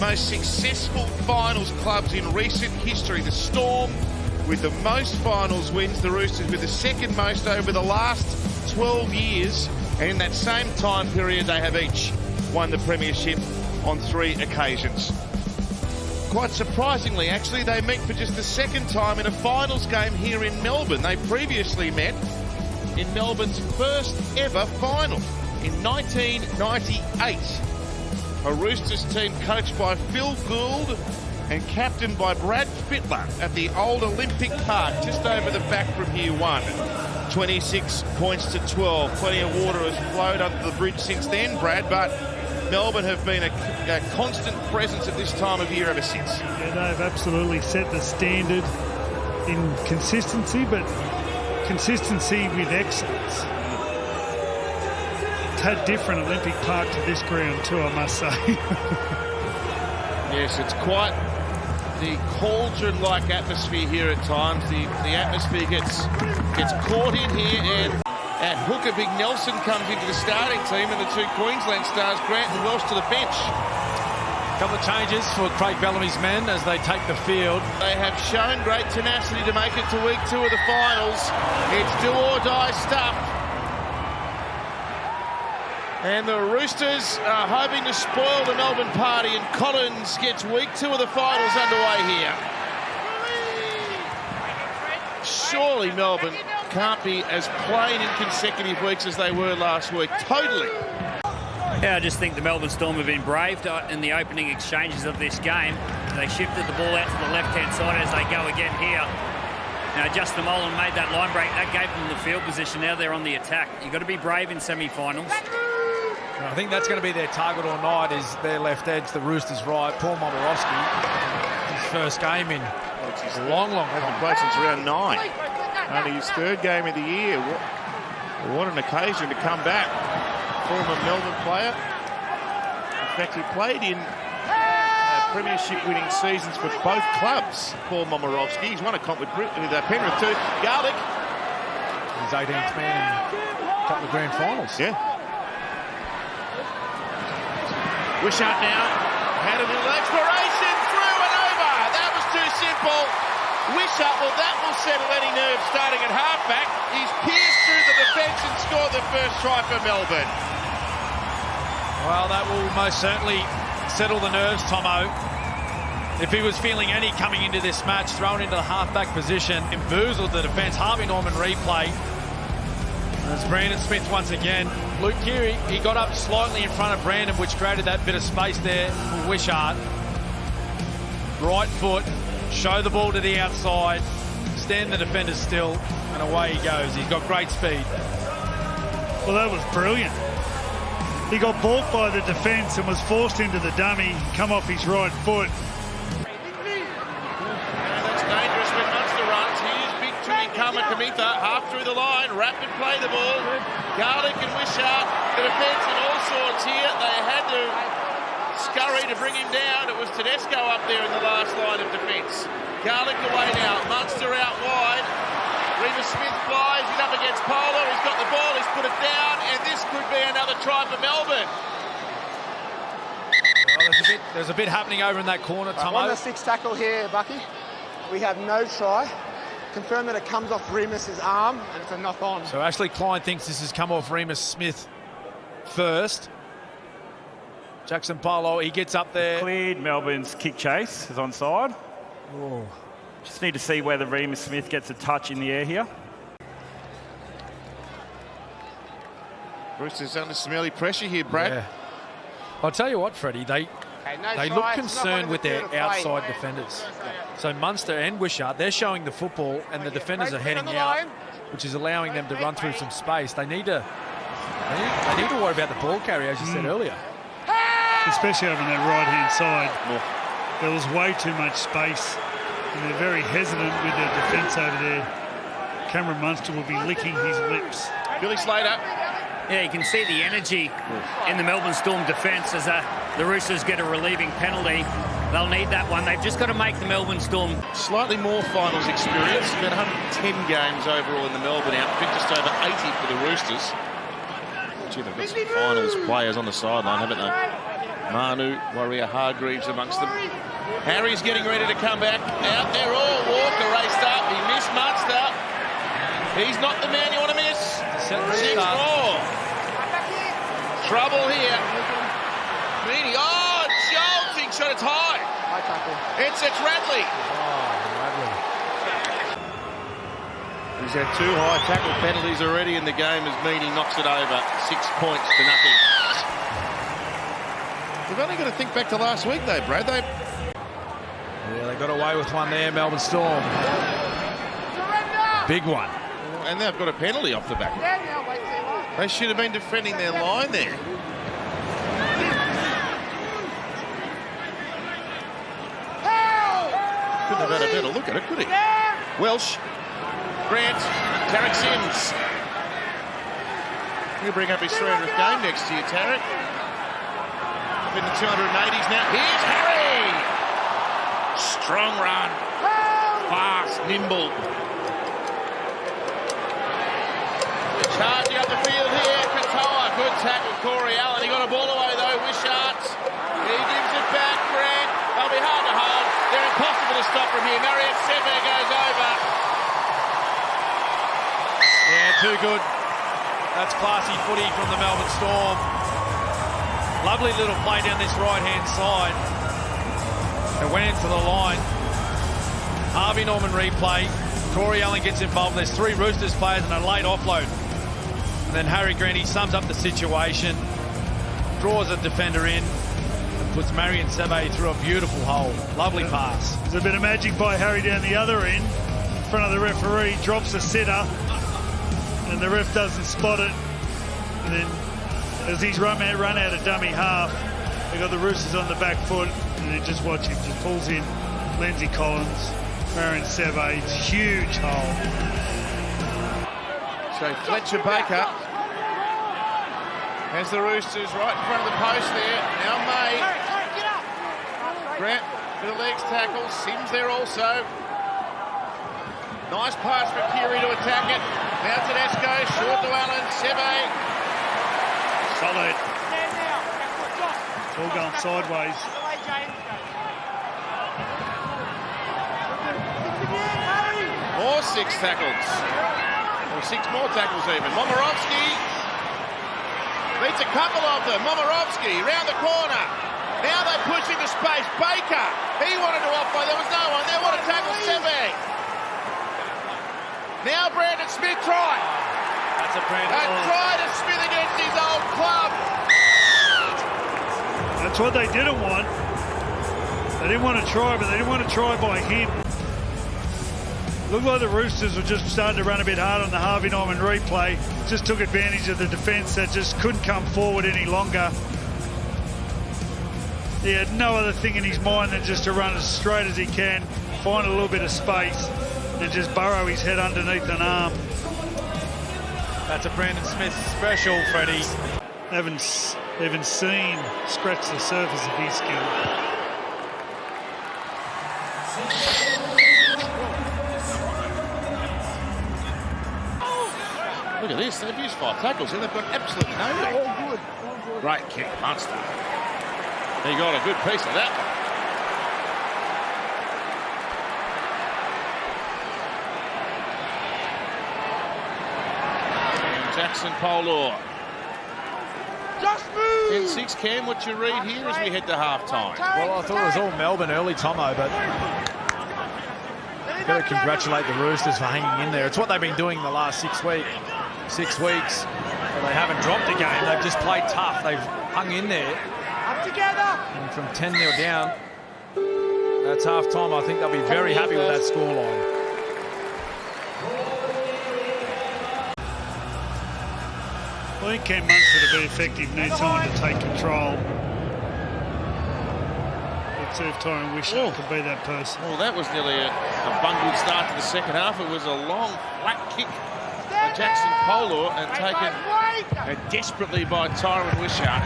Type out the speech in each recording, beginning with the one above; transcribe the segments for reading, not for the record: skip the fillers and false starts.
most successful finals clubs in recent history. The Storm with the most finals wins, the Roosters with the second most over the last 12 years. And in that same time period, they have each won the premiership on 3 occasions. Quite surprisingly, actually, they meet for just the second time in a finals game here in Melbourne. They previously met in Melbourne's first ever final in 1998. A Roosters team coached by Phil Gould and captained by Brad Fittler at the old Olympic Park, just over the back from here one. 26 points to 12. Plenty of water has flowed under the bridge since then, Brad, but Melbourne have been a constant presence at this time of year ever since. Yeah, they've absolutely set the standard in consistency, but consistency with excellence. It's had different Olympic Park to this ground too, I must say. Yes, it's quite the cauldron-like atmosphere here at times. The atmosphere gets caught in here, and at hooker, Big Nelson comes into the starting team, and the 2 Queensland stars, Grant and Welsh, to the bench. A couple of changes for Craig Bellamy's men as they take the field. They have shown great tenacity to make it to week 2 of the finals. It's do or die stuff. And the Roosters are hoping to spoil the Melbourne party, and Collins gets week 2 of the finals underway here. Surely Melbourne can't be as plain in consecutive weeks as they were last week. Totally. Yeah, I just think the Melbourne Storm have been brave in the opening exchanges of this game. They shifted the ball out to the left-hand side as they go again here. Now, Justin Molan made that line break. That gave them the field position. Now they're on the attack. You've got to be brave in semi-finals. I think that's going to be their target all night, is their left edge, the Roosters right. Paul Momorowski, his first game in a long time. Hasn't played since round 9. Only his 3rd game of the year. What an occasion to come back. Former Melbourne player. In fact, he played in premiership winning seasons for both clubs, Paul Momorowski. He's won a comp with Penrith too. Garlic. He's 18th man in a couple of grand finals. Yeah. Wishart now had a little exploration, through and over. That was too simple. Wishart, well, that will settle any nerves starting at halfback. He's pierced through the defence and scored the first try for Melbourne. Well, that will most certainly settle the nerves, Tomo. If he was feeling any coming into this match, thrown into the halfback position, emboozled the defence. Harvey Norman replay. There's Brandon Smith once again. Luke Keary, he got up slightly in front of Brandon, which created that bit of space there for Wishart. Right foot, show the ball to the outside, stand the defenders still, and away he goes. He's got great speed. Well, that was brilliant. He got balked by the defence and was forced into the dummy, come off his right foot. That's dangerous when Munster runs. Here's big two incumbent Kamitha, half through the line, rapid play the ball. Garlic and Wishart, the defence in all sorts here. They had to scurry to bring him down. It was Tedesco up there in the last line of defence. Garlic away now, Munster out wide. Remus Smith flies, he's up against Polo, he's got the ball, he's put it down, and this could be another try for Melbourne. Well, there's a bit happening over in that corner, Tomo. On the 6th tackle here, Bucky, we have no try. Confirm that it comes off Remus's arm, and it's a knock-on. So Ashley Klein thinks this has come off Remus Smith first. Jackson Polo, he gets up there. Cleared Melbourne's kick chase, is onside. Oh. Just need to see whether Remus Smith gets a touch in the air here. Roosters under some early pressure here, Brad. Yeah. I'll tell you what, Freddie, they look concerned with their outside defenders. So Munster and Wishart, they're showing the football, and the defenders are heading out, which is allowing them to run through some space. They need to worry about the ball carry, as you said earlier. Especially over on that right-hand side. There was way too much space, and they're very hesitant with their defence over there. Cameron Munster will be licking his lips. Billy Slater. Yeah, you can see the energy in the Melbourne Storm defence as the Roosters get a relieving penalty. They'll need that one. They've just got to make the Melbourne Storm. Slightly more finals experience. About 110 games overall in the Melbourne outfit, just over 80 for the Roosters. Gee, they've got some finals players on the sideline, haven't they? Manu, Warrior Hargreaves amongst them. Harry's getting ready to come back. Out there, Walker raced up. He missed Munster. He's not the man you want to miss. 6 more. Trouble here. Meany, jolting shot, it's high. It's Radley. He's had 2 high tackle penalties already in the game as Meany knocks it over. 6 points to nothing. We've only got to think back to last week though, Brad. Yeah, they got away with one there, Melbourne Storm. Big one. And they've got a penalty off the back. They should have been defending their line there. Couldn't have had a better look at it, could he? Welsh, Grant, Tarek Sims. He'll bring up his 300th game next year, Tarek. Up in the 280s now. Here's Harry! Strong run. Fast, nimble. Charging up the field here, Katoa. Good tackle, Corey Allen. He got a ball away though, Wishart. He gives it back, Grant. They'll be hard to hold. They're impossible to stop from here. Marius Sebe goes over. Yeah, too good. That's classy footy from the Melbourne Storm. Lovely little play down this right-hand side. It went into the line. Harvey Norman replay. Corey Allen gets involved. There's 3 Roosters players and a late offload. And then Harry Grant, he sums up the situation, draws a defender in, and puts Marion Sebe through a beautiful hole. Lovely pass. There's a bit of magic by Harry down the other end. In front of the referee, drops the sitter, and the ref doesn't spot it. And then as he's run out of dummy half, they got the Roosters on the back foot, and then just watch him. Just pulls in Lindsay Collins, Marion Sebe, huge hole. So Fletcher Baker has the Roosters right in front of the post there. Now May. Grant for the legs tackle. Sims there also. Nice pass for Keary to attack it. Now Tedesco, short to Allen. Sebe. Solid. It's all going sideways. Or 6 tackles. Or 6 more tackles even. Momirovski beats a couple of them. Momirovski round the corner. Now they push into space. Baker, he wanted to offload. There was no one there. What a tackle, Sebe. Now Brandon Smith try. That's a Brandon. A try to Smith against his old club. That's what they didn't want. They didn't want to try, but they didn't want to try by him. Looked like the Roosters were just starting to run a bit hard on the Harvey Norman replay. Just took advantage of the defence that just couldn't come forward any longer. He had no other thing in his mind than just to run as straight as he can, find a little bit of space, and just burrow his head underneath an arm. That's a Brandon Smith special, Freddie. Haven't seen scratch the surface of his skill. Look at this, they've used 5 tackles and they've got absolutely nobody. All good. Great kick, Munster. He got a good piece of that one. And Jackson Polor. Just move! In 6, Cam, what you read here as we head to half-time? Well, I thought it was all Melbourne early, Tomo, but got to congratulate the Roosters for hanging in there. It's what they've been doing the last 6 weeks. 6 weeks. Well, they haven't dropped a game. They've just played tough. They've hung in there. Up together! And from 10-0 down, that's half-time. I think they'll be very happy with that scoreline. I think Cam Munster to be effective needs someone to take control. Let's see if Tyron Wishart could be that person. Well, that was nearly a bungled start to the second half. It was a long, flat kick by Jackson Polor and taken desperately by Tyron Wishart.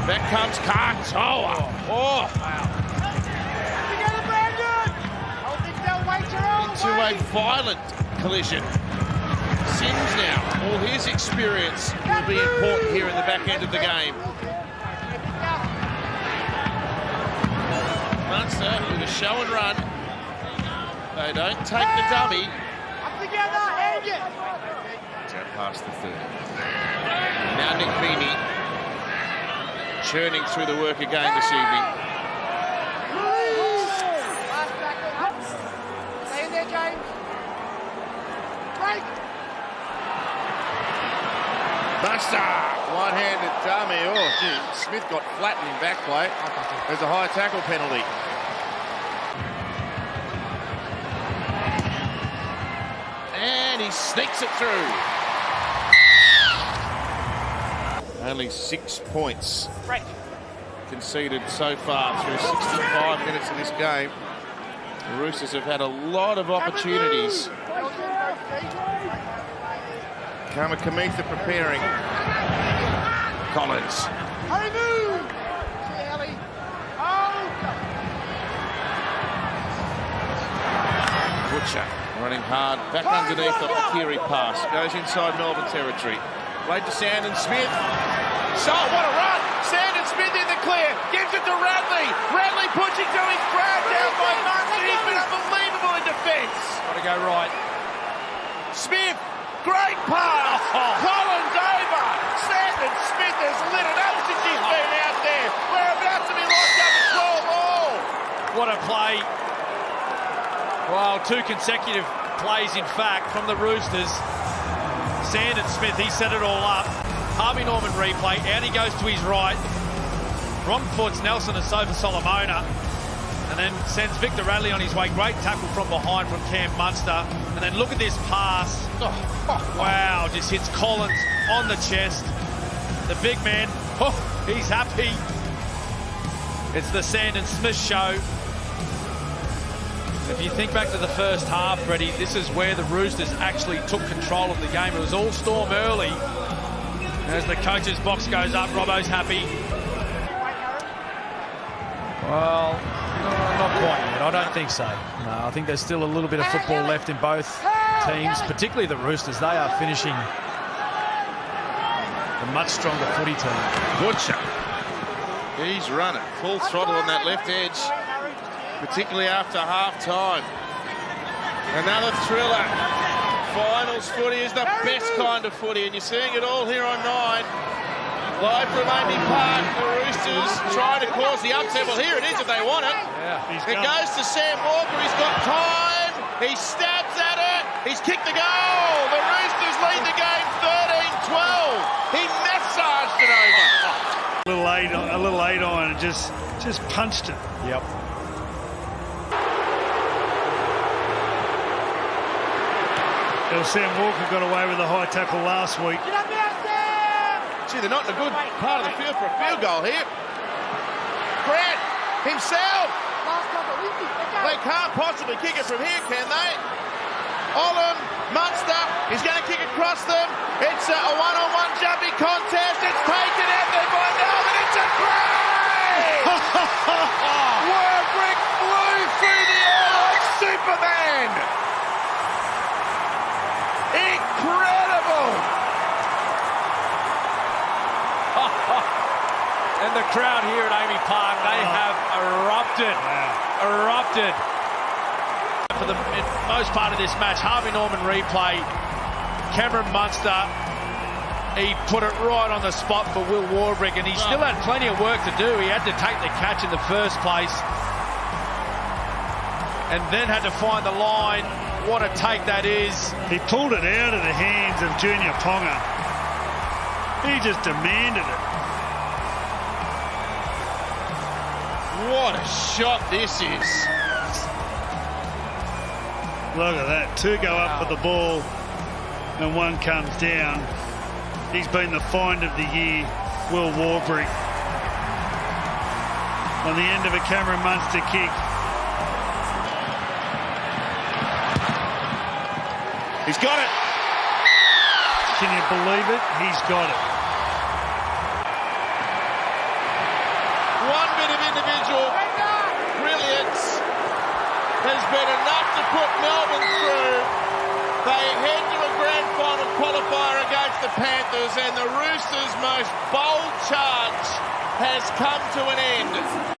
Back comes Katoa. Oh! Into a violent collision. Sims now, all his experience will be important here in the back end of the game. Munster with a show and run. They don't take the dummy. Up together, hang it. Out past the 30. Now Nick Beanie churning through the work again this evening. Last tackle. Stay in there, James. Break. Buster, one-handed dummy. Oh, gee, Smith got flattened in back play. There's a high tackle penalty. And he sneaks it through. Only 6 points conceded so far through 65 minutes of this game. The Roosters have had a lot of opportunities. Kamikamitha preparing. Collins. Hurry, move. Ellie. Oh. Butcher running hard. Back underneath the Kiri pass. Goes inside Melbourne territory. Played to Sandon Smith. So what a run! Sandon Smith in the clear. Gives it to Radley. Radley pushing through his crowd down by Munster. He's been unbelievable in defence. Got to go right. Smith. Great pass! Collins over! Sandon Smith has lit it up since he's been out there. We're about to be locked up at 12 all. What a play. Well, 2 consecutive plays, in fact, from the Roosters. Sandon Smith, he set it all up. Harvey Norman replay. Out he goes to his right. Wrong foot's Nelson and Sofa Solomona. And then sends Victor Radley on his way. Great tackle from behind from Cam Munster. And then look at this pass. Wow, just hits Collins on the chest. The big man, he's happy. It's the Sandon Smith show. If you think back to the first half, Freddie, this is where the Roosters actually took control of the game. It was all Storm early. As the coach's box goes up, Robbo's happy. Well, not quite yet. I don't think so. No, I think there's still a little bit of football left in both teams, particularly the Roosters. They are finishing a much stronger footy team. Butcher. He's running full throttle on that left edge, particularly after half-time. Another thriller. Finals footy is the best kind of footy, and you're seeing it all here on 9. Live from Amy Park, the Roosters trying to cause the upset. Well, here it is if they want it. Yeah, it goes to Sam Walker. He's got time. He stabs at it. He's kicked the goal. The Roosters lead the game 13-12. He massaged it over. A little 8-iron and just punched it. Yep. Sam Walker got away with a high tackle last week. Gee, they're not in a good part of the field for a field goal here. Grant himself. They can't possibly kick it from here, can they? Olam, Munster, he's going to kick across them. It's a one-on-one jumping contest. It's taken out there by Melbourne. It's a try! Warbrick flew through the air like Superman. Incredible! And the crowd here at Amy Park, they have erupted. Erupted. For the most part of this match, Harvey Norman replay. Cameron Munster, he put it right on the spot for Will Warbrick, and he still had plenty of work to do. He had to take the catch in the first place and then had to find the line. What a take that is. He pulled it out of the hands of Junior Ponga. He just demanded it. What a shot this is. Look at that. 2 go up for the ball and 1 comes down. He's been the find of the year, Will Warbrick. On the end of a Cameron Munster kick. He's got it. Can you believe it? He's got it. One bit of individual brilliance has been enough to put Melbourne through. They head to a grand final qualifier against the Panthers, and the Roosters' most bold charge has come to an end.